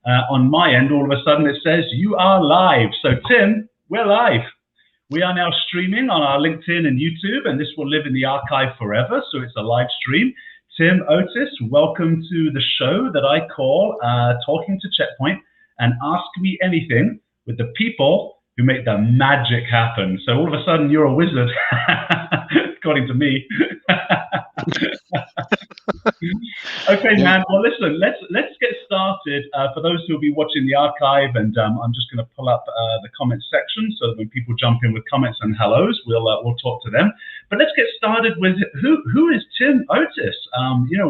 On my end, all of a sudden it says you are live. So Tim, we're live. We are now streaming on our LinkedIn and YouTube, and this will live in the archive forever. So it's a live stream. Tim Otis, welcome to the show that I call Talking to Checkpoint and Ask Me Anything with the people who make the magic happen. So all of a sudden you're a wizard, according to me. Okay, man. Well, listen, let's get started. For those who will be watching the archive, and I'm just going to pull up the comments section so that when people jump in with comments and hellos, we'll talk to them. But let's get started with who is Tim Otis?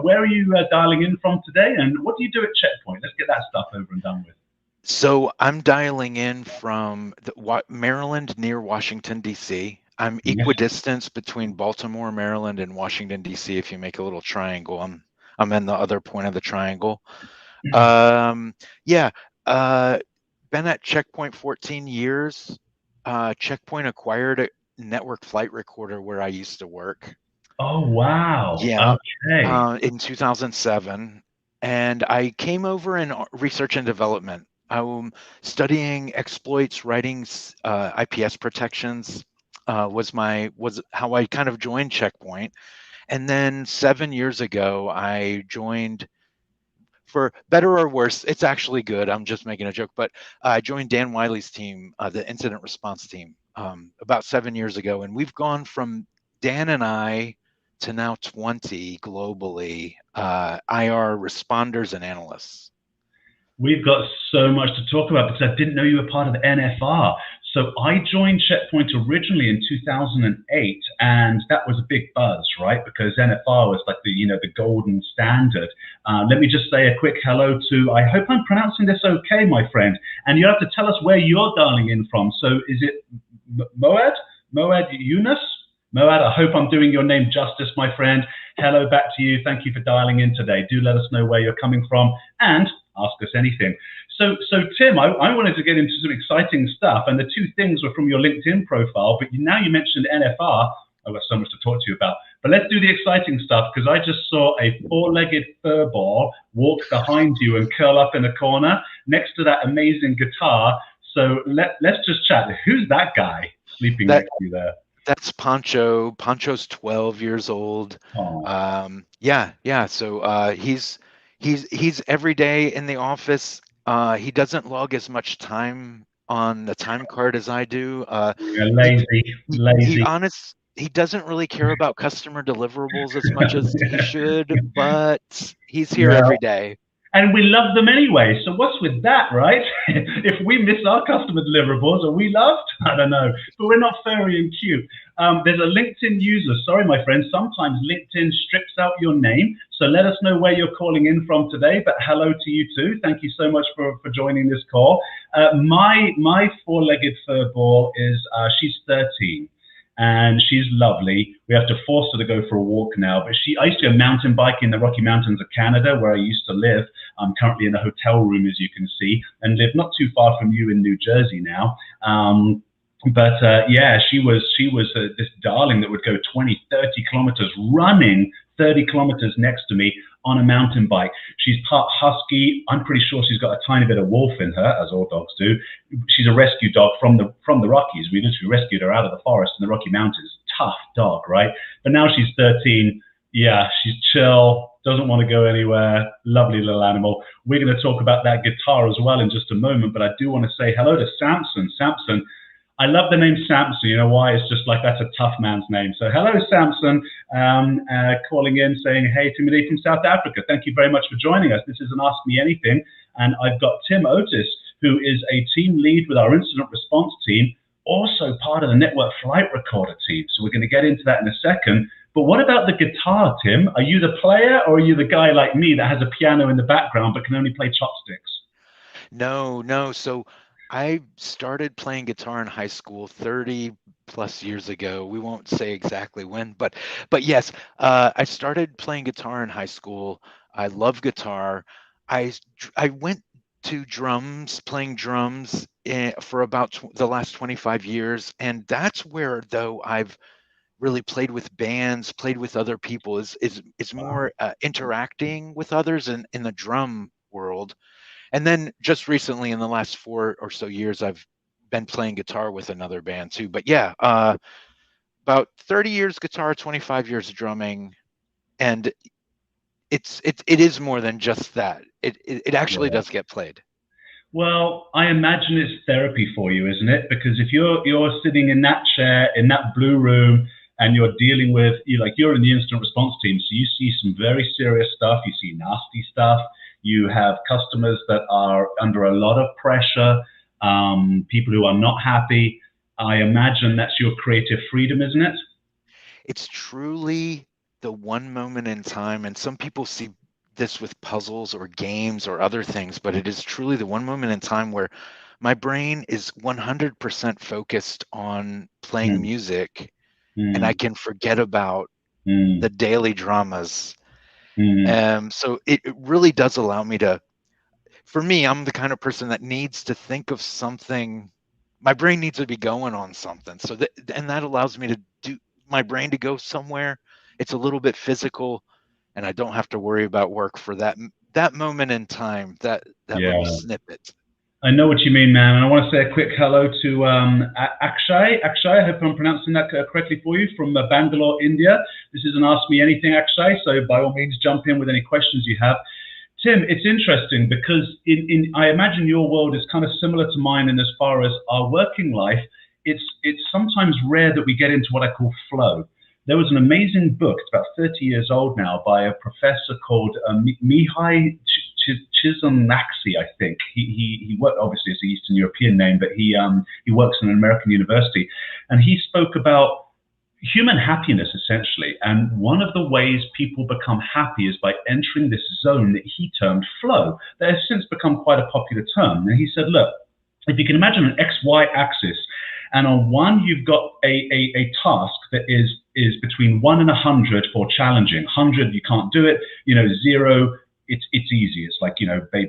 Where are you dialing in from today, and what do you do at Checkpoint? Let's get that stuff over and done with. So I'm dialing in from Maryland, near Washington, D.C. I'm equidistant between Baltimore, Maryland, and Washington, D.C. If you make a little triangle, I'm in the other point of the triangle. Been at Checkpoint 14 years. Checkpoint acquired a network flight recorder where I used to work. Oh, wow. Yeah. Okay. In 2007. And I came over in research and development. I'm studying exploits, writing IPS protections. Was how I kind of joined Checkpoint. And then 7 years ago, I joined, for better or worse, it's actually good, I'm just making a joke, but I joined Dan Wiley's team, the incident response team, about 7 years ago. And we've gone from Dan and I to now 20 globally IR responders and analysts. We've got so much to talk about because I didn't know you were part of NFR. So I joined Checkpoint originally in 2008, and that was a big buzz, right? Because NFR was like the golden standard. Let me just say a quick hello to, I hope I'm pronouncing this okay, my friend. And you have to tell us where you're dialing in from. So is it Moad Yunus? Moad, I hope I'm doing your name justice, my friend. Hello back to you. Thank you for dialing in today. Do let us know where you're coming from and ask us anything. So Tim, I wanted to get into some exciting stuff, and the two things were from your LinkedIn profile, but now you mentioned NFR. I've got so much to talk to you about. But let's do the exciting stuff, because I just saw a four-legged fur ball walk behind you and curl up in a corner next to that amazing guitar. So let's just chat. Who's that guy sleeping next to you there? That's Pancho. Pancho's 12 years old. So he's every day in the office. He doesn't log as much time on the time card as I do. Lazy. He doesn't really care about customer deliverables as much as he should, but he's here every day. And we love them anyway. So what's with that, right? If we miss our customer deliverables, are we loved? I don't know. But we're not furry and cute. There's a LinkedIn user. Sorry, my friend. Sometimes LinkedIn strips out your name. So let us know where you're calling in from today. But hello to you too. Thank you so much for joining this call. My four-legged fur ball is, she's 13. And she's lovely. We have to force her to go for a walk now. But I used to go mountain biking in the Rocky Mountains of Canada, where I used to live. I'm currently in a hotel room, as you can see, and live not too far from you in New Jersey now. She was this darling that would go 20, 30 kilometers running 30 kilometers next to me on a mountain bike. She's part husky. I'm pretty sure she's got a tiny bit of wolf in her, as all dogs do. She's a rescue dog from the Rockies. We literally rescued her out of the forest in the Rocky Mountains. Tough dog, right? But now she's 13. Yeah, she's chill, doesn't want to go anywhere. Lovely little animal. We're going to talk about that guitar as well in just a moment, but I do want to say hello to Samson. Samson, I love the name Samson. You know why? It's just like that's a tough man's name. So hello, Samson, calling in saying, hey, Timothy from South Africa. Thank you very much for joining us. This is an Ask Me Anything. And I've got Tim Otis, who is a team lead with our incident response team, also part of the network flight recorder team. So we're going to get into that in a second. But what about the guitar, Tim? Are you the player, or are you the guy like me that has a piano in the background but can only play chopsticks? No. So I started playing guitar in high school 30 plus years ago. We won't say exactly when, but yes, I started playing guitar in high school. I love guitar. I went to playing drums for about the last 25 years. And that's where, though, I've really played with bands, played with other people, is more interacting with others in the drum world. And then just recently, in the last 4 or so years, I've been playing guitar with another band too. But yeah, about 30 years guitar, 25 years drumming, and it is more than just that. It actually Yeah. does get played. Well, I imagine it's therapy for you, isn't it? Because if you're sitting in that chair in that blue room and you're dealing with you're in the incident response team, so you see some very serious stuff, you see nasty stuff, you have customers that are under a lot of pressure, people who are not happy. I imagine that's your creative freedom, isn't it? It's truly the one moment in time, and some people see this with puzzles or games or other things, but it is truly the one moment in time where my brain is 100% focused on playing Mm, music, and I mm, can forget about mm, the daily dramas. mm. So it really does allow me to, for me, I'm the kind of person that needs to think of something. My brain needs to be going on something. And that allows me to do my brain to go somewhere. It's a little bit physical, and I don't have to worry about work for that moment in time, that little Yeah. snippet. I know what you mean, man. And I want to say a quick hello to Akshay. Akshay, I hope I'm pronouncing that correctly for you, from Bangalore, India. This is an Ask Me Anything, Akshay, so by all means, jump in with any questions you have. Tim, it's interesting because I imagine your world is kind of similar to mine in as far as our working life. It's sometimes rare that we get into what I call flow. There was an amazing book, it's about 30 years old now, by a professor called Mihai Csikszentmihalyi, I think. He worked, obviously it's an Eastern European name, but he works in an American university, and he spoke about human happiness essentially. And one of the ways people become happy is by entering this zone that he termed flow. That has since become quite a popular term. And he said, look, if you can imagine an XY axis, and on one you've got a task that is between 1 and 100 for challenging. 100 you can't do it. 0 it's easy. It's like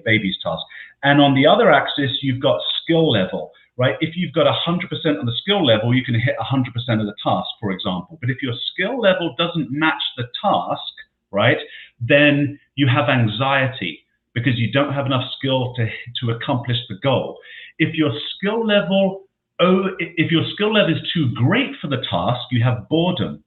baby's task. And on the other axis you've got skill level. Right? If you've got 100% on the skill level, you can hit 100% of the task, for example. But if your skill level doesn't match the task, right, then you have anxiety because you don't have enough skill to accomplish the goal. If your skill level is too great for the task, you have boredom.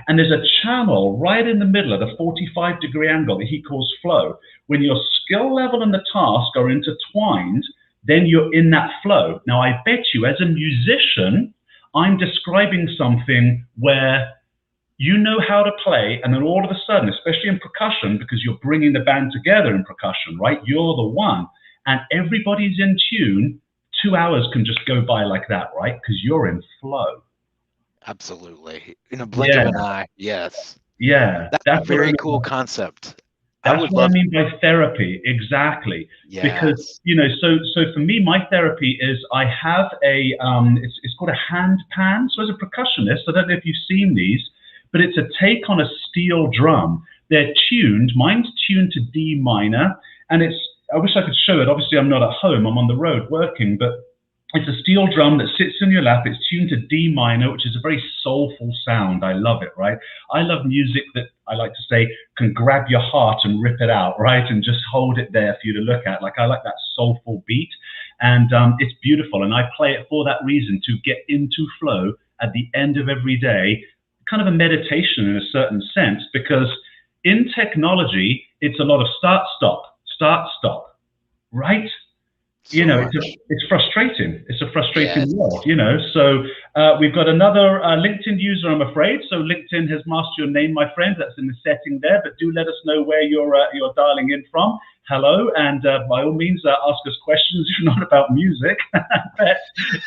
And there's a channel right in the middle of the 45-degree angle that he calls flow. When your skill level and the task are intertwined, then you're in that flow. Now, I bet you, as a musician, I'm describing something where you know how to play, and then all of a sudden, especially in percussion, because you're bringing the band together in percussion, right? You're the one, and everybody's in tune. 2 hours can just go by like that, right? Because you're in flow. Absolutely. In a blink Yeah, of an eye. Yes. yeah, That's a that's what I very cool mean. concept. I That's would what I love. mean by therapy, exactly. Because Yes. so for me, my therapy is I have it's called a hand pan. So as a percussionist, I don't know if you've seen these, but it's a take on a steel drum. They're tuned. Mine's tuned to D minor, and it's. I wish I could show it. Obviously, I'm not at home. I'm on the road working, but it's a steel drum that sits in your lap. It's tuned to D minor, which is a very soulful sound. I love it, right? I love music that I like to say can grab your heart and rip it out, right? And just hold it there for you to look at. Like I like that soulful beat, and it's beautiful. And I play it for that reason, to get into flow at the end of every day, kind of a meditation in a certain sense, because in technology, it's a lot of start, stop, right? So much. It's frustrating. It's a frustrating Yes. world. So we've got another LinkedIn user, I'm afraid. So LinkedIn has masked your name, my friend. That's in the setting there. But do let us know where you're dialing in from. Hello, and by all means, ask us questions, if not about music, but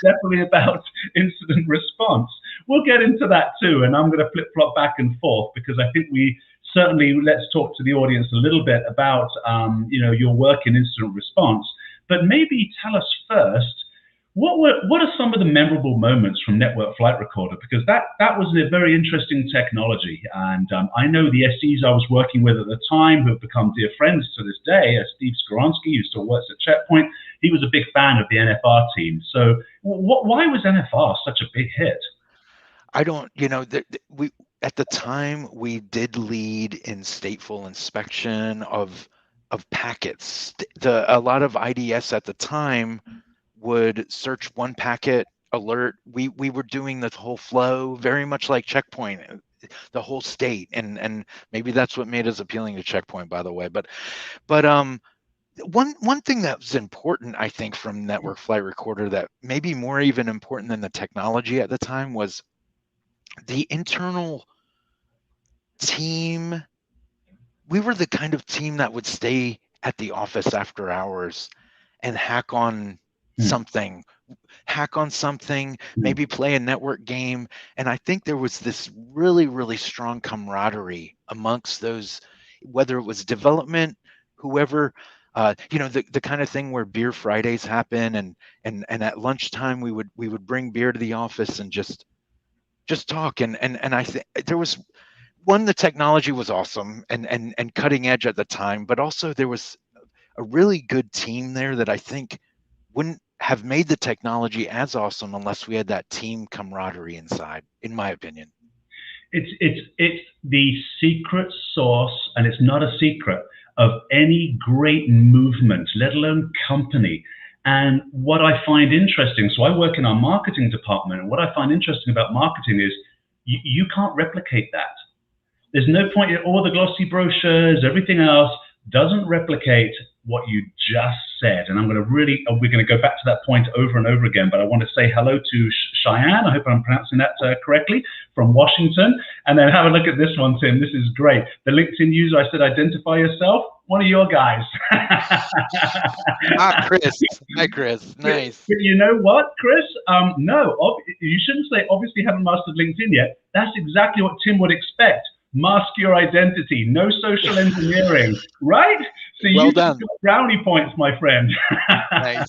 definitely about incident response. We'll get into that too, and I'm going to flip flop back and forth because I think we certainly let's talk to the audience a little bit about your work in incident response. But maybe tell us first, what are some of the memorable moments from Network Flight Recorder? Because that was a very interesting technology, and I know the SEs I was working with at the time who have become dear friends to this day. Steve Skoronsky, who still works at Checkpoint, he was a big fan of the NFR team. So why was NFR such a big hit? I don't, we at the time we did lead in stateful inspection of of packets. A lot of IDS at the time would search one packet alert. We were doing the whole flow, very much like Checkpoint, the whole state, and maybe that's what made us appealing to Checkpoint, by the way. But one thing that was important, I think, from Network Flight Recorder, that maybe more even important than the technology at the time, was the internal team. We were the kind of team that would stay at the office after hours and hack on something, maybe play a network game. And I think there was this really, really strong camaraderie amongst those, whether it was development, whoever, the kind of thing where beer Fridays happen, and at lunchtime we would bring beer to the office and just talk. And I think there was the technology was awesome and cutting edge at the time, but also there was a really good team there that I think wouldn't have made the technology as awesome unless we had that team camaraderie inside, in my opinion. It's the secret sauce, and it's not a secret, of any great movement, let alone company. And what I find interesting, so I work in our marketing department, and what I find interesting about marketing is you can't replicate that. There's no point in all the glossy brochures, everything else doesn't replicate what you just said. And we're going to go back to that point over and over again, but I want to say hello to Cheyenne. I hope I'm pronouncing that correctly, from Washington. And then have a look at this one, Tim. This is great. The LinkedIn user, I said, identify yourself. One of your guys. Chris. Hi, Chris. Nice. But you know what, Chris? No, you shouldn't say obviously haven't mastered LinkedIn yet. That's exactly what Tim would expect. Mask your identity, no social engineering, right? So well you done. Got brownie points, my friend. Nice.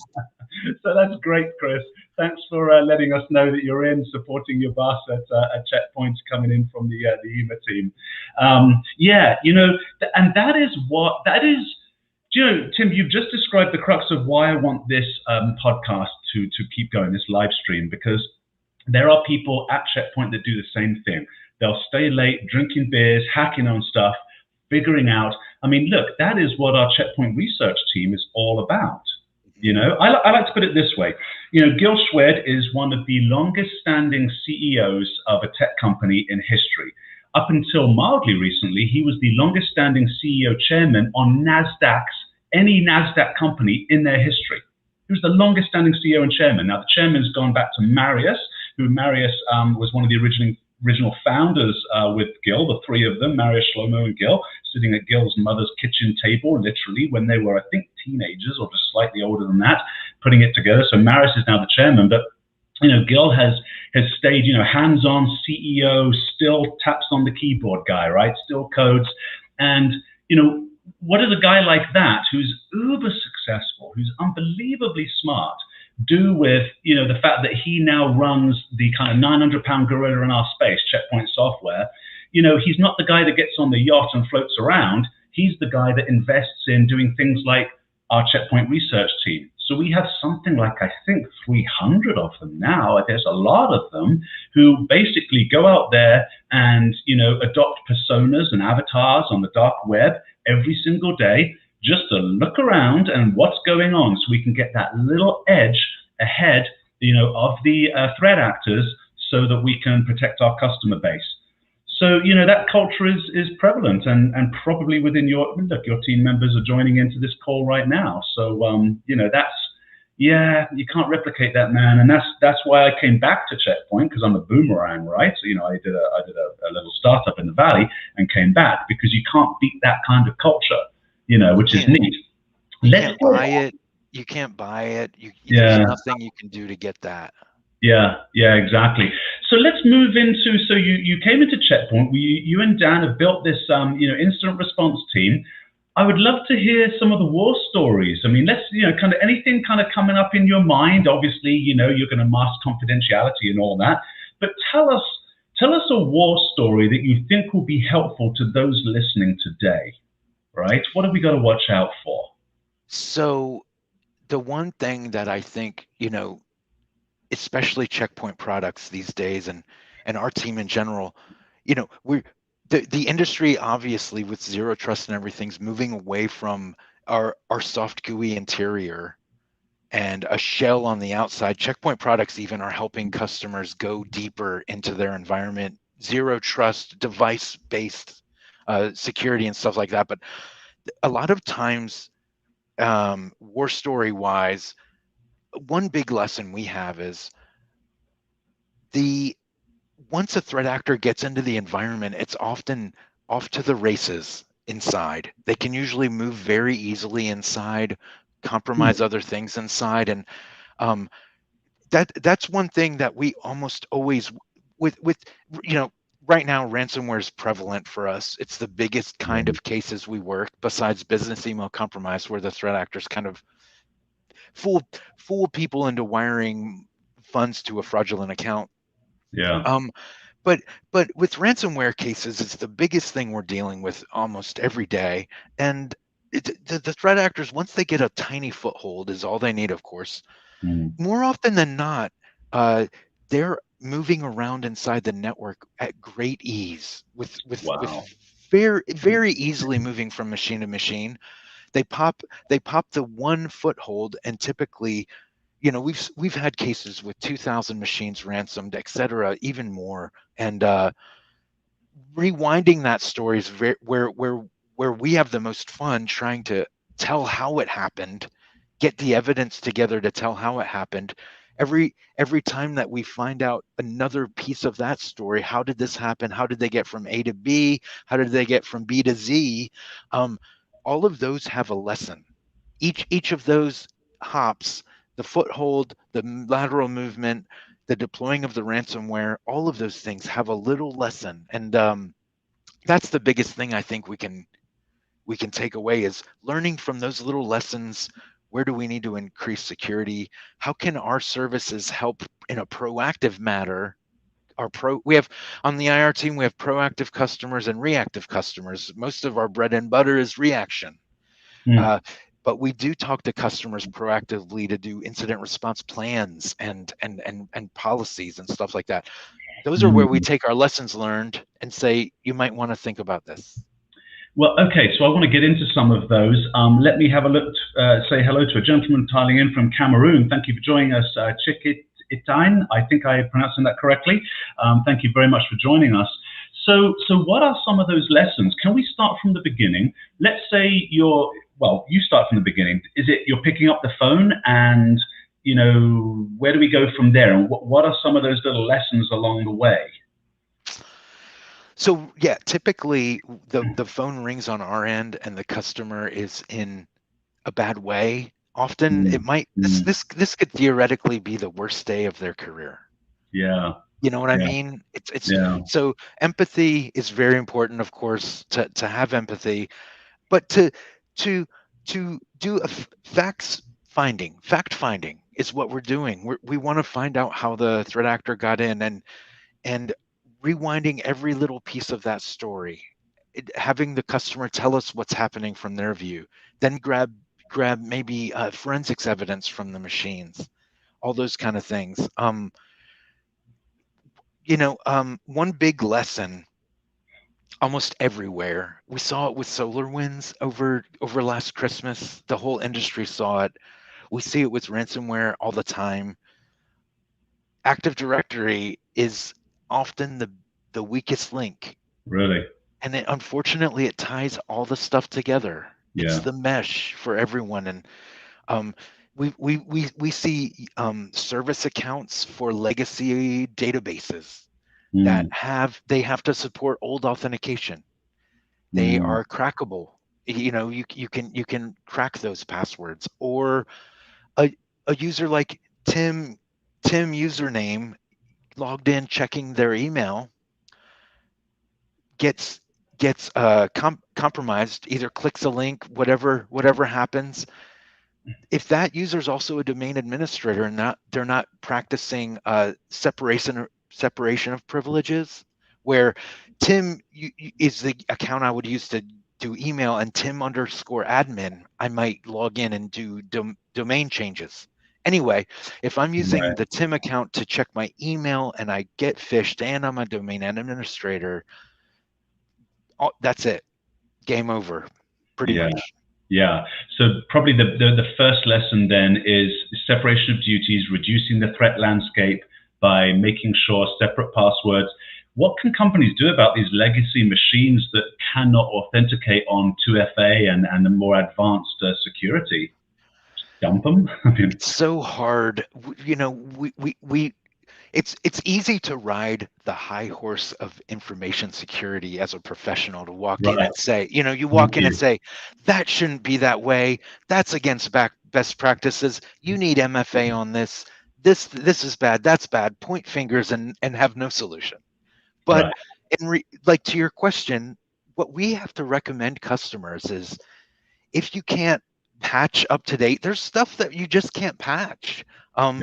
So that's great, Chris. Thanks for letting us know that you're in, supporting your boss at Checkpoint, coming in from the EMA team. Yeah, and that is, Tim, you've just described the crux of why I want this podcast to keep going, this live stream, because there are people at Checkpoint that do the same thing. They'll stay late, drinking beers, hacking on stuff, figuring out. I mean, look, that is what our Checkpoint research team is all about. I like to put it this way. Gil Schwed is one of the longest standing CEOs of a tech company in history. Up until mildly recently, he was the longest standing CEO chairman on any NASDAQ company in their history. He was the longest standing CEO and chairman. Now, the chairman's gone back to Marius, who was one of the original founders with Gil, the three of them, Marius, Shlomo, and Gil, sitting at Gil's mother's kitchen table, literally, when they were, I think, teenagers or just slightly older than that, putting it together. So Marius is now the chairman, but Gil has stayed, hands-on CEO, still taps on the keyboard guy, right? Still codes. And, what does a guy like that, who's uber successful, who's unbelievably smart, do with the fact that he now runs the kind of 900-pound gorilla in our space, Checkpoint Software? He's not the guy that gets on the yacht and floats around. He's the guy that invests in doing things like our Checkpoint research team. So we have something like, I think, 300 of them now. There's a lot of them who basically go out there and adopt personas and avatars on the dark web every single day, just to look around and what's going on, so we can get that little edge ahead, of the threat actors, so that we can protect our customer base. So, that culture is prevalent, and probably within your team members are joining into this call right now. So, you can't replicate that, man. And that's why I came back to Checkpoint, because I'm a boomerang, right? So, I did a little startup in the Valley and came back, because you can't beat that kind of culture, which is neat. You can't buy it. You can't buy it. There's nothing you can do to get that. Yeah, exactly. So let's move into, so you came into Checkpoint. You and Dan have built this, incident response team. I would love to hear some of the war stories. I mean, let's, kind of anything kind of coming up in your mind. Obviously, you're going to mask confidentiality and all that. But tell us a war story that you think will be helpful to those listening today, right? What have we got to watch out for? So the one thing that I think, especially Checkpoint products these days, and our team in general, the industry, obviously, with zero trust and everything's moving away from our soft GUI interior and a shell on the outside. Checkpoint products even are helping customers go deeper into their environment, zero trust, device-based security and stuff like that. But a lot of times, war story wise, one big lesson we have is once a threat actor gets into the environment, it's often off to the races inside. They can usually move very easily inside, compromise other things inside, and that's one thing that we almost always with right now ransomware is prevalent for us. It's the biggest kind of cases we work besides business email compromise, where the threat actors kind of fool people into wiring funds to a fraudulent account. Yeah. But with ransomware cases, it's the biggest thing we're dealing with almost every day. And the threat actors, once they get a tiny foothold, is all they need, of course. More often than not, they're moving around inside the network at great ease, with Wow. very easily moving from machine to machine. They pop the one foothold, and typically, we've had cases with 2,000 machines ransomed, et cetera, even more. And rewinding that story is where we have the most fun, trying to tell how it happened, get the evidence together to tell how it happened. Every time that we find out another piece of that story, how did this happen? How did they get from A to B? How did they get from B to Z? All of those have a lesson. Each of those hops, the foothold, the lateral movement, the deploying of the ransomware, all of those things have a little lesson. And that's the biggest thing I think we can take away, is learning from those little lessons. Where do we need to increase security? How can our services help in a proactive manner? We have on the IR team, we have proactive customers and reactive customers. Most of our bread and butter is reaction. But we do talk to customers proactively to do incident response plans and policies and stuff like that. Those are where we take our lessons learned and say, you might want to think about this. Well, okay, so I want to get into some of those. Let me have a look, say hello to a gentleman dialing in from Cameroon. Thank you for joining us, Chikit Itain. I think I'm pronouncing that correctly. Thank you very much for joining us. So what are some of those lessons? Can we start from the beginning? Let's say you start from the beginning. Is it you're picking up the phone, and where do we go from there? And what are some of those little lessons along the way? So yeah, typically the phone rings on our end and the customer is in a bad way. Often it might this could theoretically be the worst day of their career. Yeah. You know what I mean? It's so empathy is very important, of course, to have empathy, but to do a fact finding is what we're doing. We want to find out how the threat actor got in, and rewinding every little piece of that story, having the customer tell us what's happening from their view, then grab maybe forensics evidence from the machines, all those kind of things. One big lesson almost everywhere, we saw it with SolarWinds over last Christmas. The whole industry saw it. We see it with ransomware all the time. Active Directory is often the weakest link. Really? And unfortunately, it ties all the stuff together. Yeah. It's the mesh for everyone. And we see service accounts for legacy databases that have to support old authentication. They are crackable. You can crack those passwords. Or a user like Tim username logged in checking their email gets compromised, either clicks a link, whatever happens. If that user is also a domain administrator and they're not practicing separation of privileges, where Tim is the account I would use to do email, and Tim_admin, I might log in and do domain changes. Anyway, if I'm using the Tim account to check my email and I get phished and I'm a domain administrator, that's it. Game over, pretty much. Yeah. So probably the first lesson then is separation of duties, reducing the threat landscape by making sure separate passwords. What can companies do about these legacy machines that cannot authenticate on 2FA and the more advanced security? Just dump them? I mean, It's so hard. You know, it's easy to ride the high horse of information security as a professional to walk in right. and say, you know, you Thank walk in and you. say, that shouldn't be that way. That's against best practices. You need MFA on this. This is bad. That's bad. Point fingers and have no solution. But Right. like to your question, what we have to recommend customers is if you can't patch up to date, there's stuff that you just can't patch. Yeah.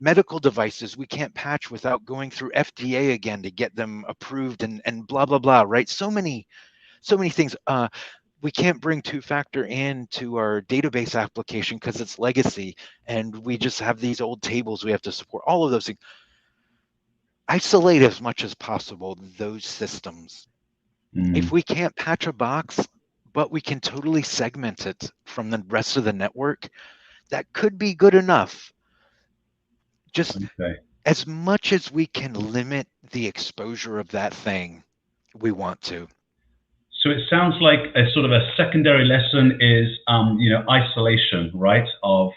Medical devices we can't patch without going through FDA again to get them approved and blah blah blah, right? So many things. We can't bring two-factor into our database application because it's legacy, and we just have these old tables we have to support. All of those things. Isolate as much as possible those systems. If Mm. we can't patch a box, but we can totally segment it from the rest of the network, that could be good enough. Just Okay. as much as we can limit the exposure of that thing, we want to. So it sounds like a sort of a secondary lesson is, isolation, right, of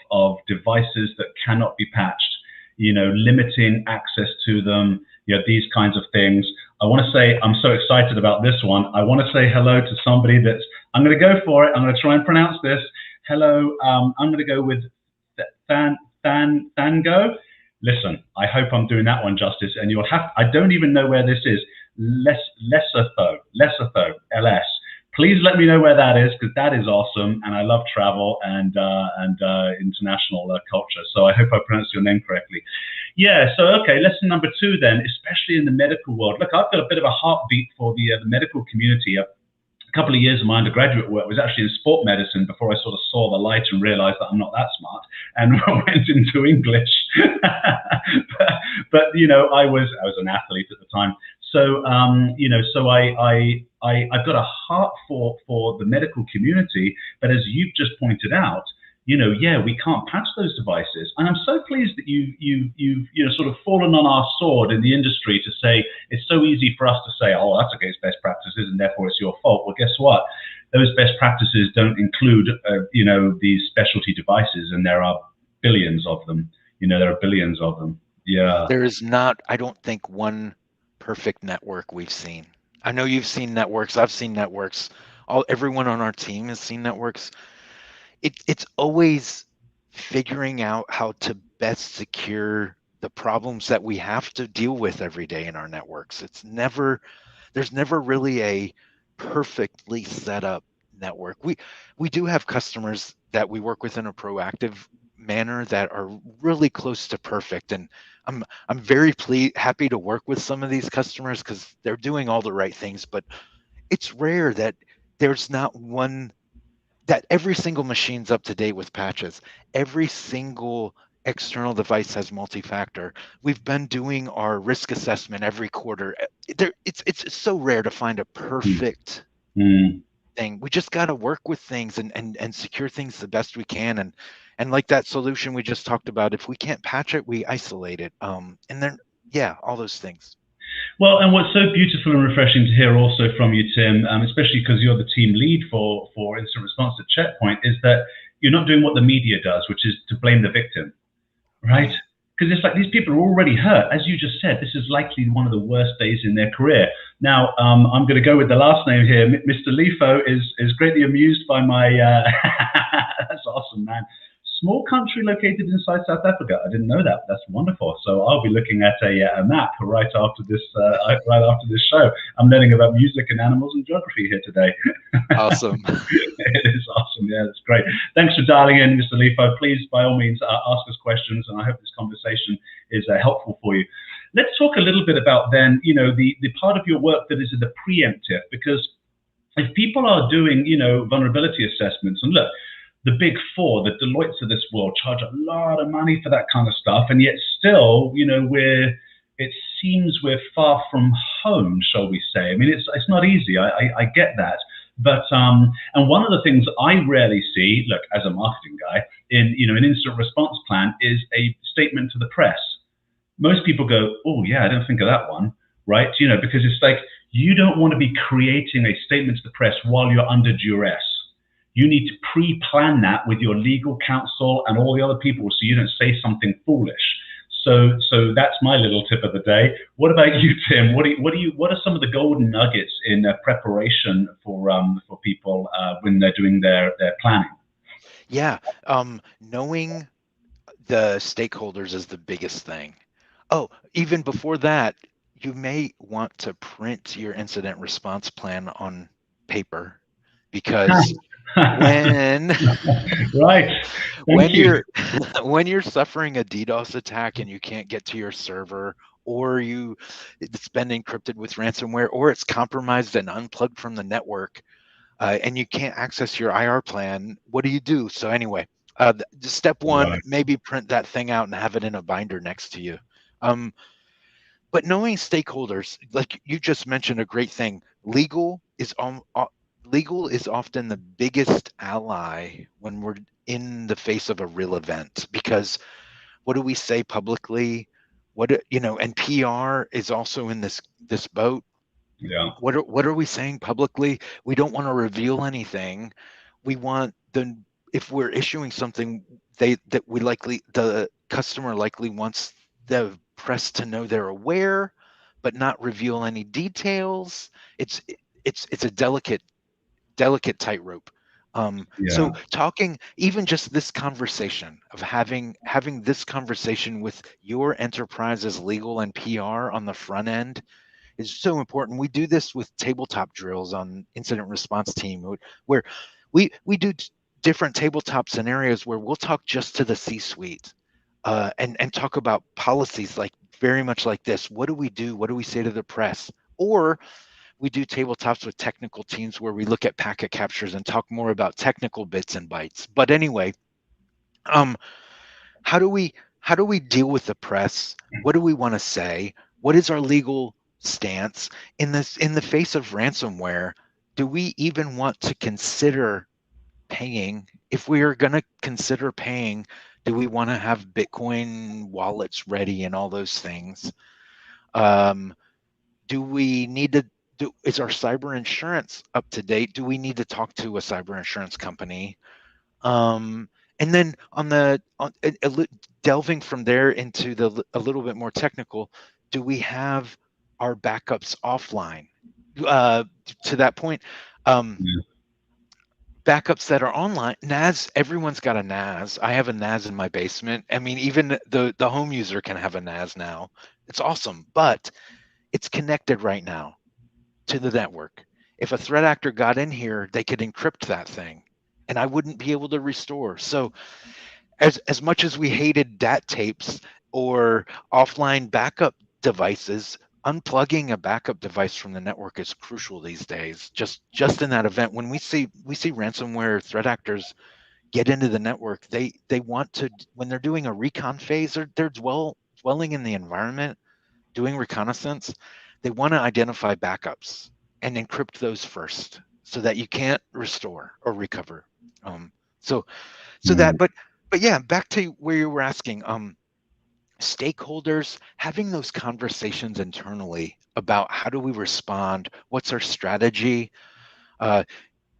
devices that cannot be patched, limiting access to them, these kinds of things. I want to say I'm so excited about this one. I want to say hello to somebody that's, I'm going to go for it. I'm going to try and pronounce this. Hello, I'm going to go with Thango. Listen, I hope I'm doing that one justice, and you'll have, I don't even know where this is. Lesotho, LS. Please let me know where that is, because that is awesome, and I love travel and international culture. So I hope I pronounced your name correctly. Yeah. So okay, lesson number 2 then, especially in the medical world. Look, I've got a bit of a heartbeat for the medical community. A couple of years of my undergraduate work was actually in sport medicine before I sort of saw the light and realized that I'm not that smart and went into English. but I was an athlete at the time. So so I've got a heart for the medical community, but as you've just pointed out, we can't patch those devices. And I'm so pleased that you've sort of fallen on our sword in the industry to say it's so easy for us to say, oh, that's against best practices and therefore it's your fault. Well, guess what? Those best practices don't include, these specialty devices, and there are billions of them. There are billions of them. Yeah. There is not, I don't think, one perfect network we've seen. I know you've seen networks. I've seen networks. Everyone on our team has seen networks. It's always figuring out how to best secure the problems that we have to deal with every day in our networks. There's never really a perfectly set up network. We do have customers that we work with in a proactive manner that are really close to perfect, and I'm very happy to work with some of these customers because they're doing all the right things. But it's rare that there's not one that every single machine's up to date with patches. Every single external device has multi-factor. We've been doing our risk assessment every quarter. It's so rare to find a perfect thing. We just got to work with things and secure things the best we can. And like that solution we just talked about, if we can't patch it, we isolate it. And then, yeah, all those things. Well, and what's so beautiful and refreshing to hear also from you, Tim, especially because you're the team lead for incident response at Checkpoint, is that you're not doing what the media does, which is to blame the victim, right? Because it's like these people are already hurt. As you just said, this is likely one of the worst days in their career. Now, I'm going to go with the last name here. Mr. Lifo is greatly amused by my, that's awesome, man. Small country located inside South Africa. I didn't know that. That's wonderful. So I'll be looking at a map right after this show. I'm learning about music and animals and geography here today. Awesome. It is awesome. Yeah, that's great. Thanks for dialing in, Mr. Lifo. Please, by all means, ask us questions, and I hope this conversation is helpful for you. Let's talk a little bit about then, the part of your work that is the preemptive, because if people are doing, vulnerability assessments, and look, the big four, the Deloittes of this world, charge a lot of money for that kind of stuff, and yet still, it seems we're far from home, shall we say? I mean, it's not easy. I get that, But and one of the things I rarely see, look, as a marketing guy, in an instant response plan is a statement to the press. Most people go, oh yeah, I don't think of that one, right? Because it's like you don't want to be creating a statement to the press while you're under duress. You need to pre-plan that with your legal counsel and all the other people so you don't say something foolish. So that's my little tip of the day. What about you, Tim? What are some of the golden nuggets in preparation for people when they're doing their planning? Yeah, knowing the stakeholders is the biggest thing. Oh, even before that, you may want to print your incident response plan on paper, because when right, when thank you. you're when you're suffering a DDoS attack and you can't get to your server, or it's been encrypted with ransomware, or it's compromised and unplugged from the network, and you can't access your IR plan, what do you do? So anyway, step one, Right. maybe print that thing out and have it in a binder next to you. But knowing stakeholders, like you just mentioned, a great thing. Legal is often the biggest ally when we're in the face of a real event, because what do we say publicly? And PR is also in this boat. Yeah. What are we saying publicly? We don't want to reveal anything. We want if we're issuing something, the customer likely wants the press to know they're aware, but not reveal any details. It's a delicate tightrope. So Yeah. talking, even just this conversation of having this conversation with your enterprise's legal and PR on the front end is so important. We do this with tabletop drills on incident response team, where we do different tabletop scenarios where we'll talk just to the C-suite, and talk about policies, like very much like this. What do we do? What do we say to the press? Or we do tabletops with technical teams where we look at packet captures and talk more about technical bits and bytes. But anyway, how do we deal with the press? What do we want to say? What is our legal stance in the face of ransomware? Do we even want to consider paying? If we are going to consider paying, do we want to have Bitcoin wallets ready and all those things? Do we need to is our cyber insurance up to date? Do we need to talk to a cyber insurance company? And then delving from there into a little bit more technical, do we have our backups offline? To that point, backups that are online, NAS, everyone's got a NAS. I have a NAS in my basement. I mean, even the home user can have a NAS now. It's awesome, but it's connected right now to the network. If a threat actor got in here, they could encrypt that thing, and I wouldn't be able to restore. So as much as we hated DAT tapes or offline backup devices, unplugging a backup device from the network is crucial these days. Just in that event, when we see ransomware threat actors get into the network, they want to, when they're doing a recon phase, they're dwelling in the environment, doing reconnaissance, they want to identify backups and encrypt those first so that you can't restore or recover. But yeah, back to where you were asking, stakeholders, having those conversations internally about how do we respond, what's our strategy.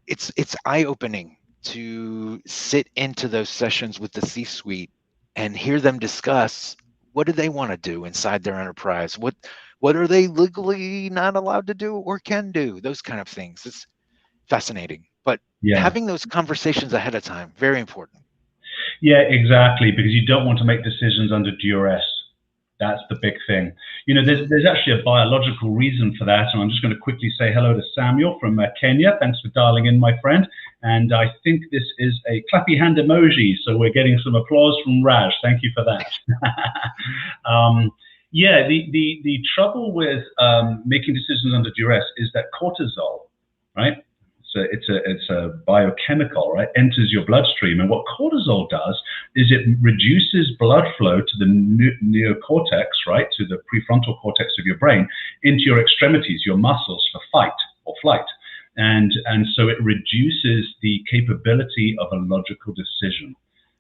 It's eye-opening to sit into those sessions with the C-suite and hear them discuss what do they want to do inside their enterprise, what are they legally not allowed to do or can do, those kind of things. It's fascinating, but having those conversations ahead of time, very important. Yeah, exactly, because you don't want to make decisions under duress. That's the big thing. There's actually a biological reason for that, and I'm just going to quickly say hello to Samuel from Kenya. Thanks for dialing in, my friend. And I think this is a clappy hand emoji, so we're getting some applause from Raj. Thank you for that. Yeah, the trouble with making decisions under duress is that cortisol, right? So it's a biochemical, right? Enters your bloodstream, and what cortisol does is it reduces blood flow to the neocortex, right, to the prefrontal cortex of your brain, into your extremities, your muscles, for fight or flight. And so it reduces the capability of a logical decision.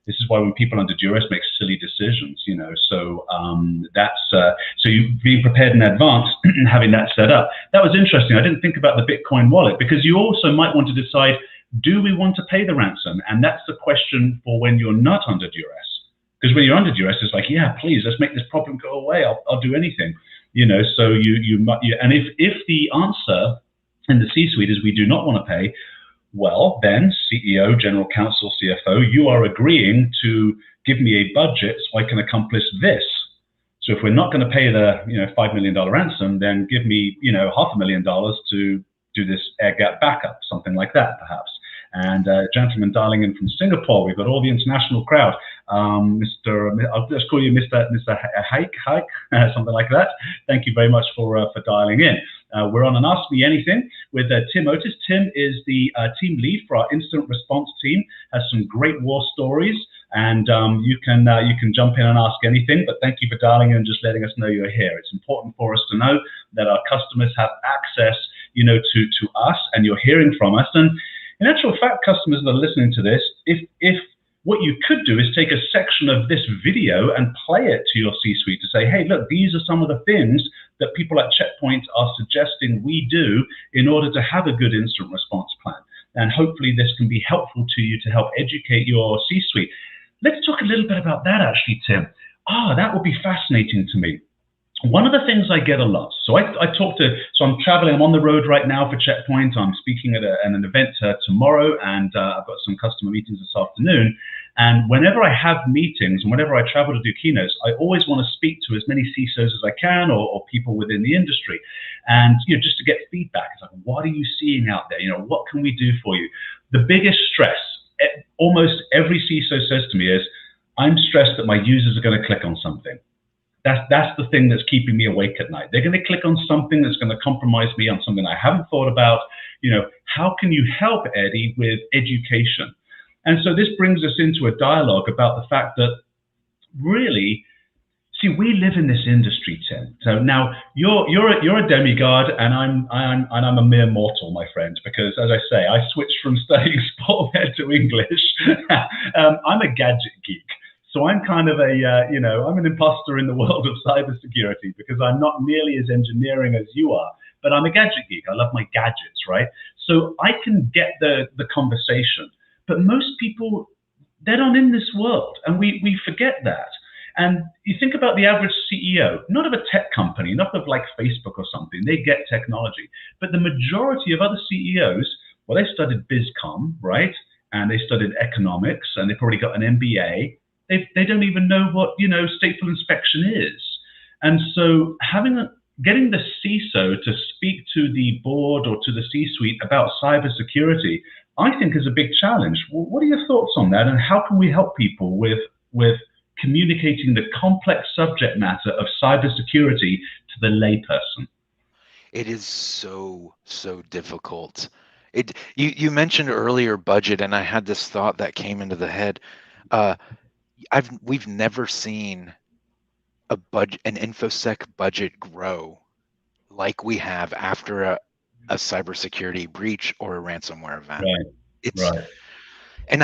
This is why when people under duress make silly decisions, so so you being prepared in advance, having that set up. That was interesting. I didn't think about the Bitcoin wallet, because you also might want to decide, do we want to pay the ransom? And that's the question for when you're not under duress. Because when you're under duress, it's like, yeah, please, let's make this problem go away. I'll do anything, So and if the answer in the C-suite is we do not want to pay, well, then CEO, general counsel, CFO, you are agreeing to give me a budget so I can accomplish this. So if we're not going to pay the $5 million ransom, then give me $500,000 to do this air gap backup, something like that, perhaps. And gentleman dialing in from Singapore, we've got all the international crowd. I'll just call you Mr. Hike, something like that. Thank you very much for dialing in. We're on an Ask Me Anything with Tim Otis. Tim is the team lead for our incident response team. Has some great war stories, and you can jump in and ask anything. But thank you for dialing in and just letting us know you're here. It's important for us to know that our customers have access, to us, and you're hearing from us. And in actual fact, customers that are listening to this, if what you could do is take a section of this video and play it to your C-suite to say, hey, look, these are some of the things that people at Checkpoint are suggesting we do in order to have a good incident response plan. And hopefully this can be helpful to you to help educate your C-suite. Let's talk a little bit about that, actually, Tim. That would be fascinating to me. One of the things I get a lot, so I'm traveling, I'm on the road right now for Checkpoint. I'm speaking at an event tomorrow, and I've got some customer meetings this afternoon. And whenever I have meetings and whenever I travel to do keynotes, I always want to speak to as many CISOs as I can, or people within the industry, and just to get feedback. It's like, what are you seeing out there? What can we do for you? The biggest stress, almost every CISO says to me is, I'm stressed that my users are going to click on something. That's the thing that's keeping me awake at night. They're going to click on something that's going to compromise me on something I haven't thought about. How can you help, Eddie, with education? And so this brings us into a dialogue about the fact that really, see, we live in this industry, Tim. So now you're a demigod, and I'm a mere mortal, my friend, because as I say, I switched from studying sport med to English. I'm a gadget geek. So I'm kind of I'm an imposter in the world of cybersecurity, because I'm not nearly as engineering as you are, but I'm a gadget geek. I love my gadgets, right? So I can get the conversation, but most people, they're not in this world, and we forget that. And you think about the average CEO, not of a tech company, not of like Facebook or something, they get technology, but the majority of other CEOs, well, they studied BizCom, right? And they studied economics, and they probably got an MBA. They don't even know what stateful inspection is. And so getting the CISO to speak to the board or to the C-suite about cybersecurity, I think, is a big challenge. What are your thoughts on that, and how can we help people with communicating the complex subject matter of cybersecurity to the layperson? It is so difficult. You mentioned earlier budget, and I had this thought that came into the head. We've never seen an InfoSec budget grow like we have after a cybersecurity breach or a ransomware event. Right. It's right. And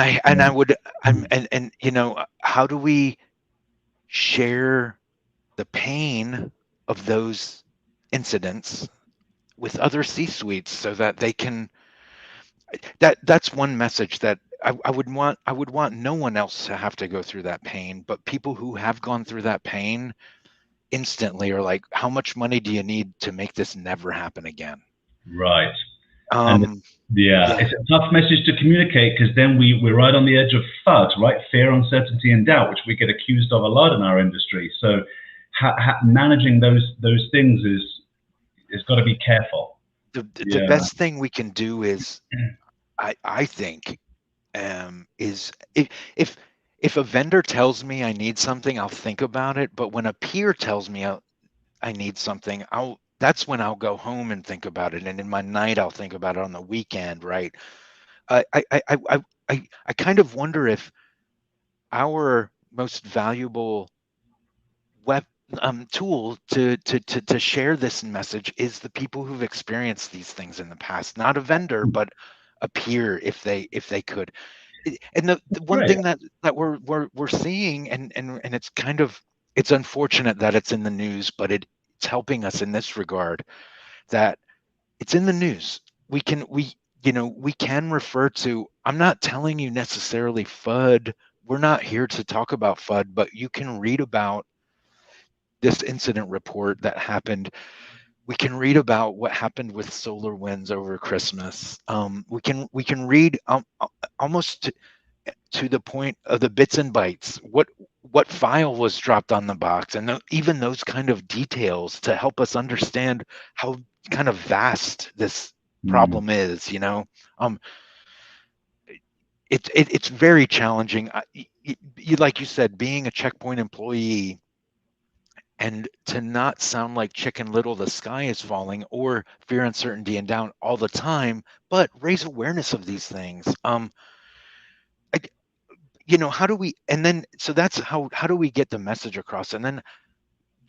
how do we share the pain of those incidents with other C-suites so that they can, that's one message that I would want no one else to have to go through that pain, but people who have gone through that pain instantly are like, how much money do you need to make this never happen again? Right. It's a tough message to communicate, because then we're right on the edge of FUD, right? Fear, uncertainty, and doubt, which we get accused of a lot in our industry. So managing those things is got to be careful. The best thing we can do is, I think, is if a vendor tells me I need something, I'll think about it. But when a peer tells me I need something, that's when I'll go home and think about it. And in my night, I'll think about it on the weekend, right? I kind of wonder if our most valuable tool to share this message is the people who've experienced these things in the past, not a vendor, but a peer if they could. And the one Great. thing that we're seeing, and it's unfortunate that it's in the news, but it's helping us in this regard, that it's in the news. We can refer to, I'm not telling you necessarily FUD. We're not here to talk about FUD, but you can read about this incident report that happened. We can read about what happened with SolarWinds over Christmas. We can read almost to the point of the bits and bytes, what file was dropped on the box, and even those kind of details to help us understand how kind of vast this problem is. It's very challenging. Like you said, being a Checkpoint employee, and to not sound like Chicken Little, the sky is falling, or fear, uncertainty, and doubt all the time, but raise awareness of these things. How do we, and then, so that's how do we get the message across? And then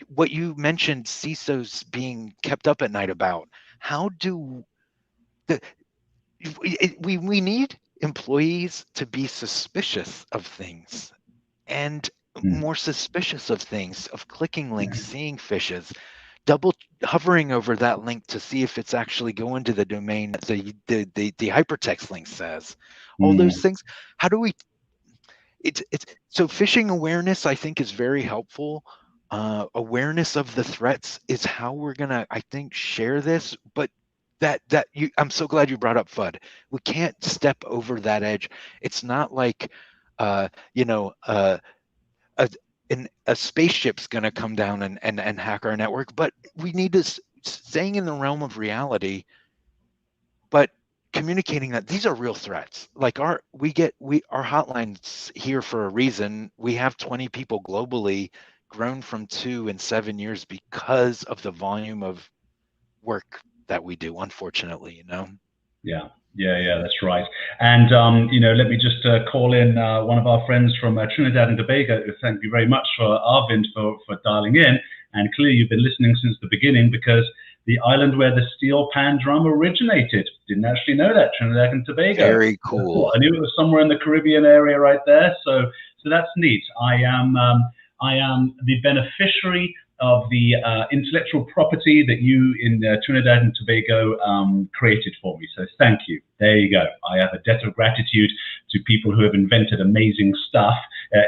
what you mentioned, CISOs being kept up at night about, how do the, we need employees to be suspicious of things, and more suspicious of things, of clicking links, seeing fishes, double hovering over that link to see if it's actually going to the domain that the hypertext link says. All those things. How do we, it's so phishing awareness, I think, is very helpful. Awareness of the threats is how we're gonna, I think, share this. But I'm so glad you brought up FUD. We can't step over that edge. It's not like a spaceship's gonna come down and hack our network, but we need to staying in the realm of reality, but communicating that these are real threats. Like our hotline's here for a reason. We have 20 people globally, grown from 2 in 7 years because of the volume of work that we do, unfortunately. Yeah, that's right. And, let me just call in one of our friends from Trinidad and Tobago. Thank you very much for Arvind for dialing in. And clearly you've been listening since the beginning, because the island where the steel pan drum originated. Didn't actually know that, Trinidad and Tobago. Very cool. I knew it was somewhere in the Caribbean area right there. So that's neat. I am the beneficiary of the intellectual property that you in Trinidad and Tobago created for me. So thank you. There you go. I have a debt of gratitude to people who have invented amazing stuff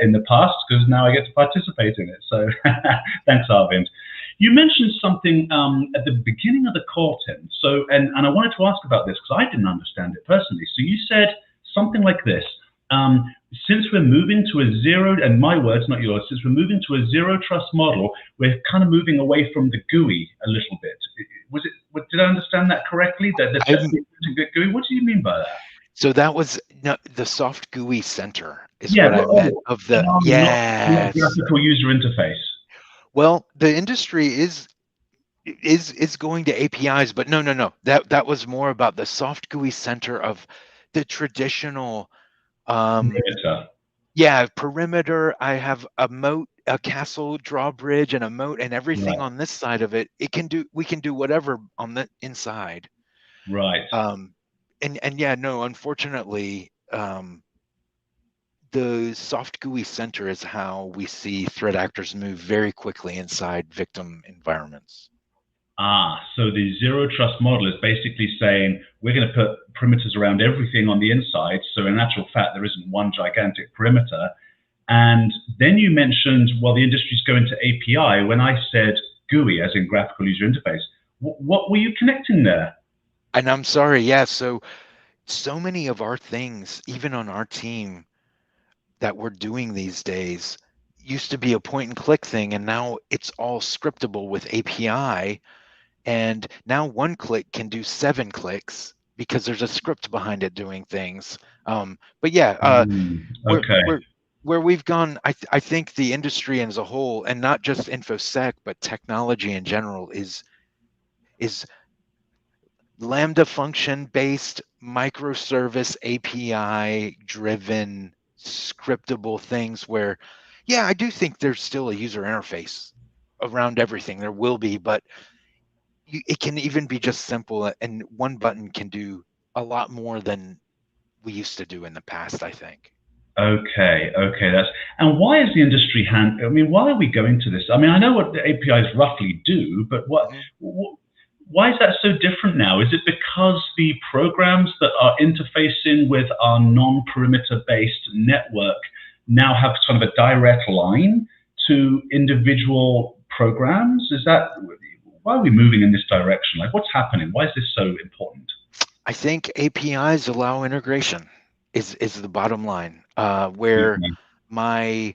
in the past, because now I get to participate in it. So thanks, Arvind. You mentioned something at the beginning of the call, Tim. So, and I wanted to ask about this because I didn't understand it personally. So you said something like this. Since we're moving to a zero, and my words, not yours, since we're moving to a zero trust model, we're kind of moving away from the GUI a little bit. Did I understand that correctly? That the GUI, what do you mean by that? So that was the soft GUI center is what I meant of the, not graphical user interface. Well, the industry is going to APIs, but no. That was more about the soft GUI center of the traditional perimeter. I have a moat, a castle drawbridge, and a moat, and everything on this side of it. We can do whatever on the inside. Right. Unfortunately, the soft GUI center is how we see threat actors move very quickly inside victim environments. So the zero trust model is basically saying we're going to put perimeters around everything on the inside. So in actual fact, there isn't one gigantic perimeter. And then you mentioned, well, the industry's going to API. When I said GUI, as in graphical user interface, what were you connecting there? And I'm sorry, yeah. So many of our things, even on our team, that we're doing these days used to be a point and click thing, and now it's all scriptable with API. And now one click can do 7 clicks because there's a script behind it doing things. But yeah, where we've gone, I think the industry as a whole, and not just InfoSec, but technology in general, is Lambda function based, microservice API driven, scriptable things where, yeah, I do think there's still a user interface around everything. There will be, but it can even be just simple, and one button can do a lot more than we used to do in the past, I think. Okay, and why is the industry I mean, why are we going to this? I mean, I know what the APIs roughly do, but why is that so different now? Is it because the programs that are interfacing with our non-perimeter based network now have sort of a direct line to individual programs? Is that why are we moving in this direction? Like, what's happening? Why is this so important? I think APIs allow integration is the bottom line, where my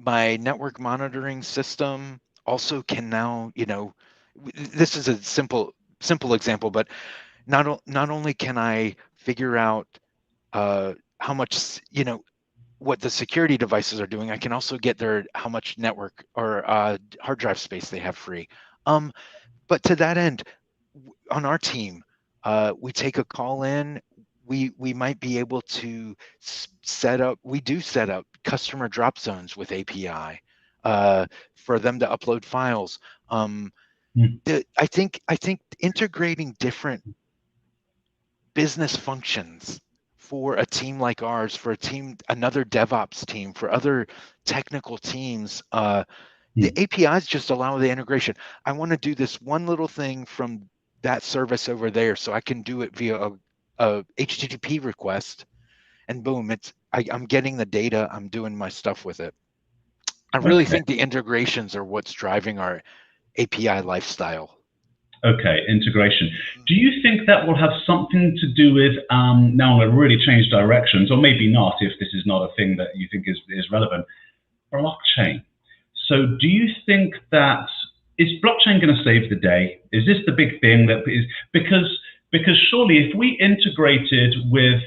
my network monitoring system also can now, this is a simple example, but not only can I figure out how much, what the security devices are doing, I can also get how much network or hard drive space they have free. But to that end, on our team, we take a call in. We might be able to set up customer drop zones with API for them to upload files. I think integrating different business functions for a team like ours, for another DevOps team, for other technical teams, the APIs just allow the integration. I want to do this one little thing from that service over there, so I can do it via a HTTP request, and boom, I'm getting the data, I'm doing my stuff with it. I really think the integrations are what's driving our API lifestyle. Okay, integration. Do you think that will have something to do with, now I'm going to really change directions, or maybe not, if this is not a thing that you think is relevant, blockchain? So do you think that, is blockchain going to save the day? Is this the big thing that is, because surely if we integrated with,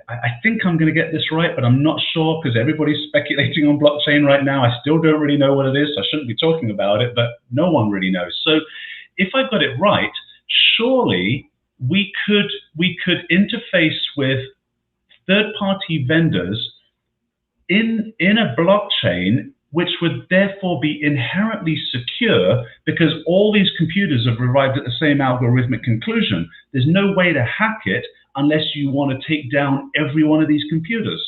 I think I'm going to get this right, but I'm not sure because everybody's speculating on blockchain right now. I still don't really know what it is. So I shouldn't be talking about it, but no one really knows. So if I've got it right, surely we could interface with third-party vendors in a blockchain, which would therefore be inherently secure because all these computers have arrived at the same algorithmic conclusion. There's no way to hack it unless you want to take down every one of these computers.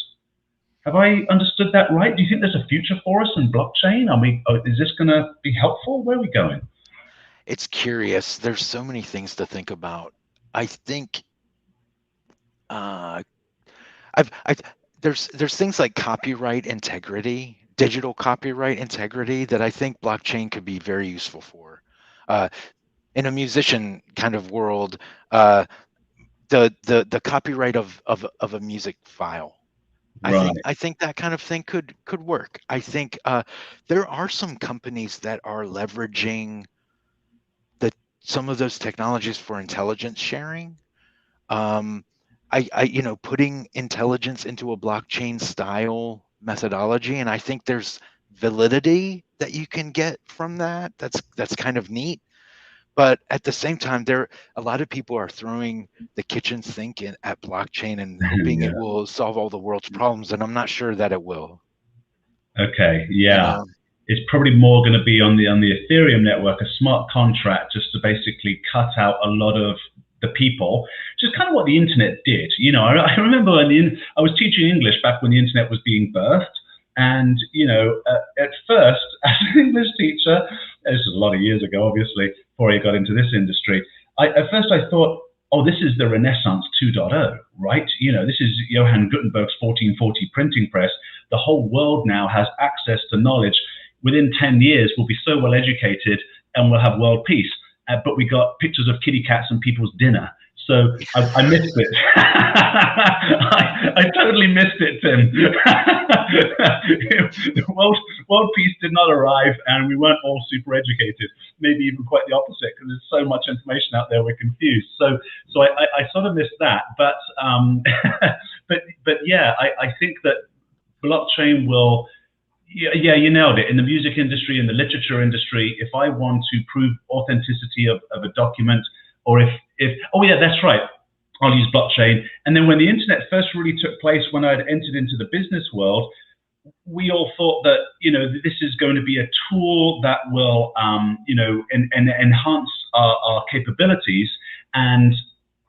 Have I understood that right? Do you think there's a future for us in blockchain? Is this going to be helpful? Where are we going? It's curious. There's so many things to think about. I think there's things like copyright integrity, digital copyright integrity that I think blockchain could be very useful for. In a musician kind of world, the copyright of a music file. Right. I think that kind of thing could work. I think there are some companies that are leveraging some of those technologies for intelligence sharing. Putting intelligence into a blockchain style methodology, and I think there's validity that you can get from that. That's kind of neat. But at the same time, a lot of people are throwing the kitchen sink at blockchain and hoping it will solve all the world's problems, and I'm not sure that it will. Okay, yeah. It's probably more going to be on the Ethereum network, a smart contract just to basically cut out a lot of the people, which is kind of what the internet did. I remember when I was teaching English back when the internet was being birthed. And, at first, as an English teacher, this was a lot of years ago, obviously, before I got into this industry, at first I thought, oh, this is the Renaissance 2.0, right? This is Johann Gutenberg's 1440 printing press. The whole world now has access to knowledge. Within 10 years, we'll be so well educated and we'll have world peace. But we got pictures of kitty cats and people's dinner. So I missed it. I totally missed it, Tim. World peace did not arrive, and we weren't all super educated. Maybe even quite the opposite, because there's so much information out there, we're confused. So I sort of missed that. But yeah, I think that blockchain will. Yeah, you nailed it. In the music industry, in the literature industry, if I want to prove authenticity of a document, or oh yeah, that's right, I'll use blockchain. And then when the internet first really took place, when I'd entered into the business world, we all thought that, this is going to be a tool that will, and enhance our capabilities. And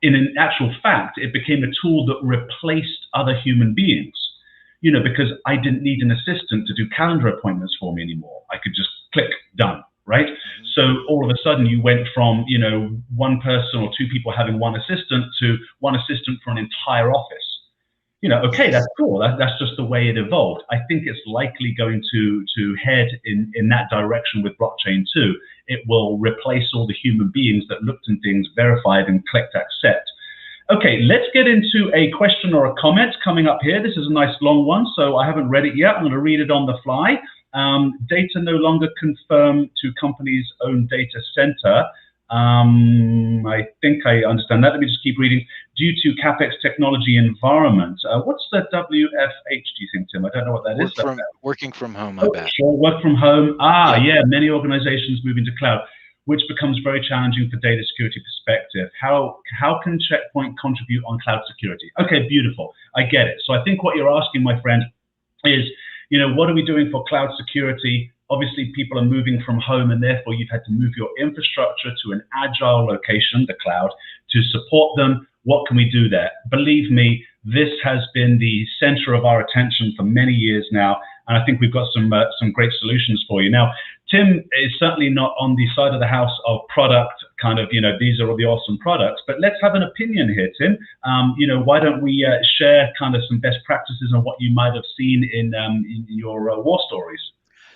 in an actual fact, it became a tool that replaced other human beings, because I didn't need an assistant to do calendar appointments for me anymore. I could just click, done, right? Mm-hmm. So all of a sudden you went from, one person or two people having one assistant to one assistant for an entire office. Okay, that's cool. That's just the way it evolved. I think it's likely going to head in that direction with blockchain too. It will replace all the human beings that looked in things, verified, and clicked accept. Okay, let's get into a question or a comment coming up here. This is a nice long one, so I haven't read it yet. I'm going to read it on the fly. Data no longer confirmed to company's own data center. I think I understand that. Let me just keep reading. Due to CapEx technology environment. What's the WFH, do you think, Tim? I don't know what that is. Working from home, I bet. Sure, work from home. Yeah, many organizations moving to cloud, which becomes very challenging for data security perspective. How can Checkpoint contribute on cloud security? Okay, beautiful. I get it. So I think what you're asking, my friend, is, what are we doing for cloud security? Obviously, people are moving from home, and therefore you've had to move your infrastructure to an agile location, the cloud, to support them. What can we do there? Believe me, this has been the center of our attention for many years now, and I think we've got some great solutions for you. Now, Tim is certainly not on the side of the house of product, kind of, these are all the awesome products, but let's have an opinion here, Tim. Why don't we share kind of some best practices on what you might have seen in your war stories?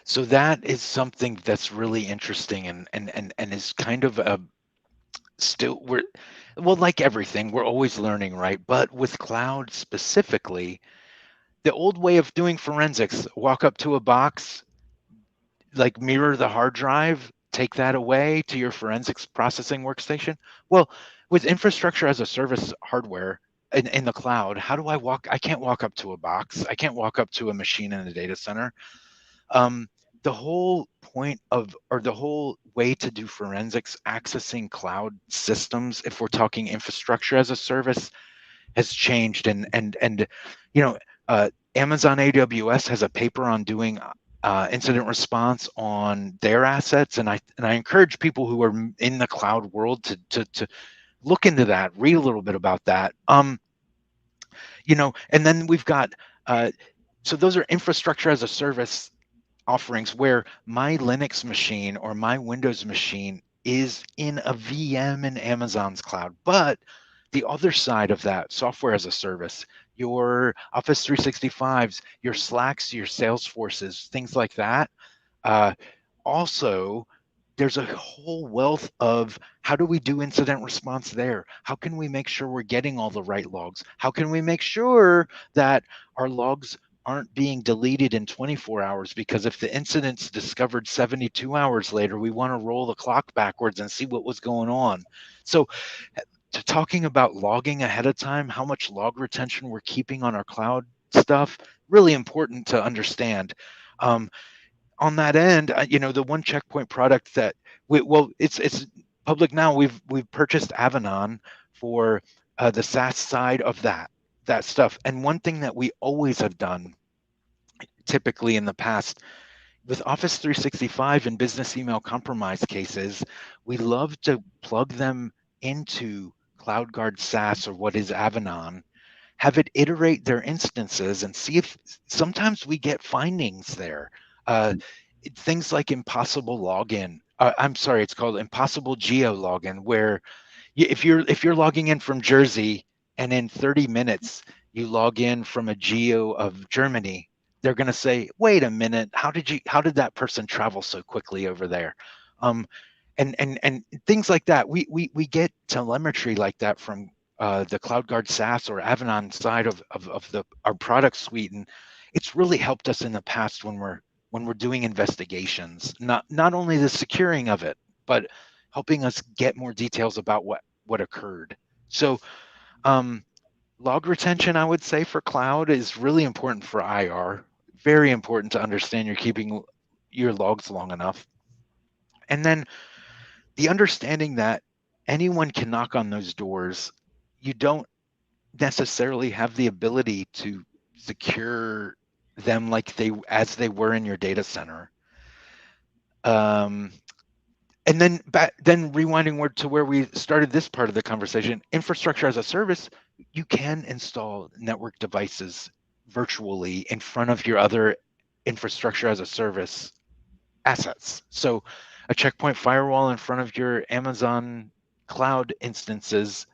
So that is something that's really interesting and is kind of like everything, we're always learning, right? But with cloud specifically, the old way of doing forensics, walk up to a box, like mirror the hard drive, take that away to your forensics processing workstation. Well, with infrastructure as a service hardware in the cloud, how do I can't walk up to a box. I can't walk up to a machine in a data center. The whole point of, or the whole way to do forensics accessing cloud systems, if we're talking infrastructure as a service, has changed. And Amazon AWS has a paper on doing incident response on their assets, and I encourage people who are in the cloud world to look into that, read a little bit about that. And then we've got so those are infrastructure as a service offerings where my Linux machine or my Windows machine is in a VM in Amazon's cloud. But the other side of that, software as a service, your Office 365s, your Slacks, your Salesforces, things like that. Also, there's a whole wealth of how do we do incident response there? How can we make sure we're getting all the right logs? How can we make sure that our logs aren't being deleted in 24 hours? Because if the incident's discovered 72 hours later, we want to roll the clock backwards and see what was going on. So talking about logging ahead of time, how much log retention we're keeping on our cloud stuff, really important to understand. On that end, the one Checkpoint product that it's public now. We've purchased Avanan for the SaaS side of that stuff. And one thing that we always have done, typically in the past, with Office 365 and business email compromise cases, we love to plug them into CloudGuard SaaS, or what is Avanan, have it iterate their instances and see if sometimes we get findings there. Things like impossible login. I'm sorry, it's called impossible geo login, where if you're logging in from Jersey and in 30 minutes you log in from a geo of Germany, they're going to say, wait a minute, how did that person travel so quickly over there? And things like that. We get telemetry like that from the CloudGuard SaaS or Avanan side of our product suite, and it's really helped us in the past when we're doing investigations. Not only the securing of it, but helping us get more details about what occurred. So log retention, I would say, for cloud is really important for IR. Very important to understand you're keeping your logs long enough. And then the understanding that anyone can knock on those doors. You don't necessarily have the ability to secure them as they were in your data center. And then rewinding to where we started this part of the conversation, infrastructure as a service, you can install network devices virtually in front of your other infrastructure as a service assets. So a checkpoint firewall in front of your Amazon cloud instances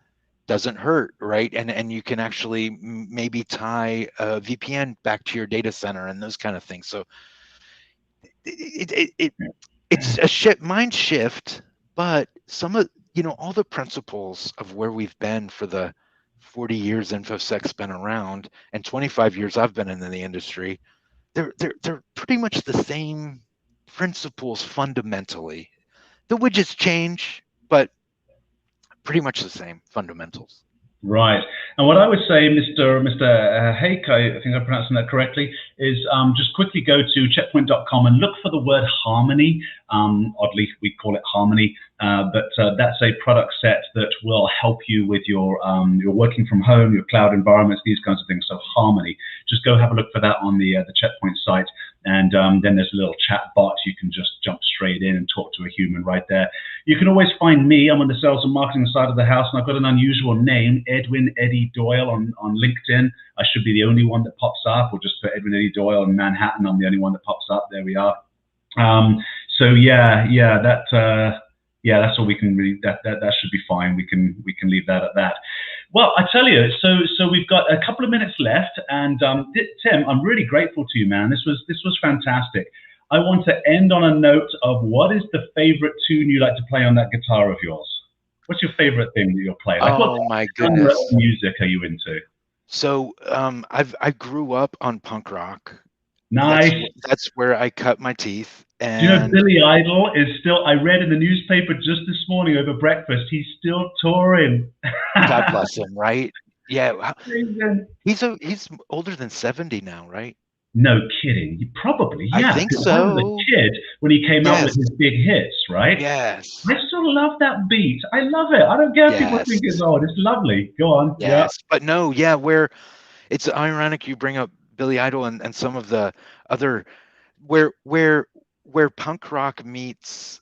doesn't hurt, right? And you can actually maybe tie a VPN back to your data center and those kind of things. So it's a mind shift, but some of all the principles of where we've been for the 40 years InfoSec's been around and 25 years I've been in the industry, they're pretty much the same principles fundamentally. The widgets change, but pretty much the same fundamentals. Right. And what I would say, Mr. Hake, I think I'm pronouncing that correctly, is just quickly go to checkpoint.com and look for the word harmony. Oddly, we call it harmony, but that's a product set that will help you with your working from home, your cloud environments, these kinds of things. So harmony. Just go have a look for that on the Checkpoint site. And then there's a little chat bot. You can just jump straight in and talk to a human right there. You can always find me. I'm on the sales and marketing side of the house, and I've got an unusual name, Edwin Eddie Doyle on LinkedIn. I should be the only one that pops up, or just put Edwin Eddie Doyle in Manhattan. I'm the only one that pops up. There we are. So that's all we can really. That should be fine. We can leave that at that. Well, I tell you, so we've got a couple of minutes left, and Tim, I'm really grateful to you, man. This was fantastic. I want to end on a note of what is the favorite tune you like to play on that guitar of yours? What's your favorite thing that you'll play? Like, oh my goodness! What music are you into? So I grew up on punk rock. Nice. That's where I cut my teeth. And do you know Billy Idol is still? I read in the newspaper just this morning over breakfast. He's still touring. God bless him, right? Yeah. He's older than 70 now, right? No kidding. You probably, yeah. I think so. I was a kid when he came out with his big hits, right? Yes. I still love that beat. I love it. I don't care if people think it's old. It's lovely. Go on. Yes. But no, where it's ironic you bring up Billy Idol and some of the other where punk rock meets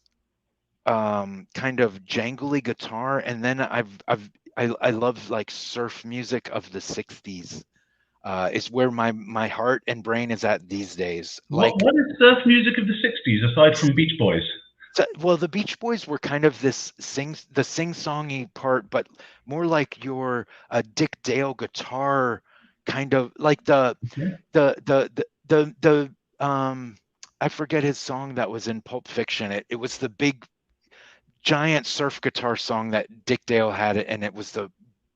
kind of jangly guitar, and then I love like surf music of the 60s. Is where my heart and brain is at these days. Like, what is surf music of the 60s aside from Beach Boys? So, well, the Beach Boys were kind of this sing-songy part, but more like your Dick Dale guitar, kind of like the I forget his song that was in Pulp Fiction. It was the big giant surf guitar song that Dick Dale had, and it was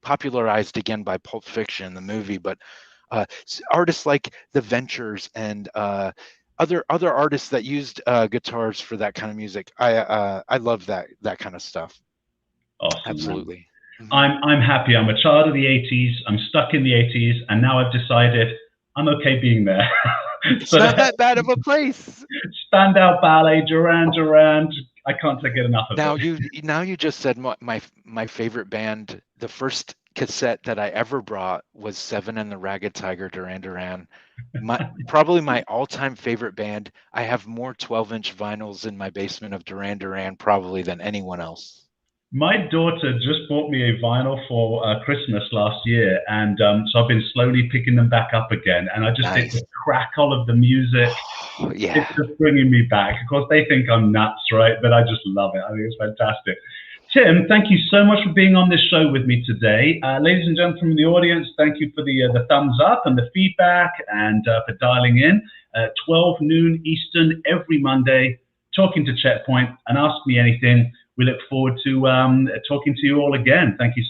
popularized again by Pulp Fiction, the movie. But artists like the Ventures and other artists that used guitars for that kind of music. I love that kind of stuff. Awesome. Absolutely. I'm happy. I'm a child of the 80s. I'm stuck in the 80s, and now I've decided I'm okay being there. It's not that bad of a place. Spandau Ballet, Duran Duran. I can't take it enough of it. Now you just said my favorite band. The first cassette that I ever brought was Seven and the Ragged Tiger, Duran Duran. Probably my all-time favorite band. I have more 12-inch vinyls in my basement of Duran Duran probably than anyone else. My daughter just bought me a vinyl for Christmas last year, and so I've been slowly picking them back up again, and I just think the crackle of the music, it's just bringing me back. Of course, they think I'm nuts, right? But I just love it. I think it's fantastic. Tim, thank you so much for being on this show with me today. Ladies and gentlemen from the audience, thank you for the thumbs up and the feedback, and for dialing in. 12 noon Eastern every Monday, talking to Checkpoint and Ask Me Anything. We look forward to talking to you all again. Thank you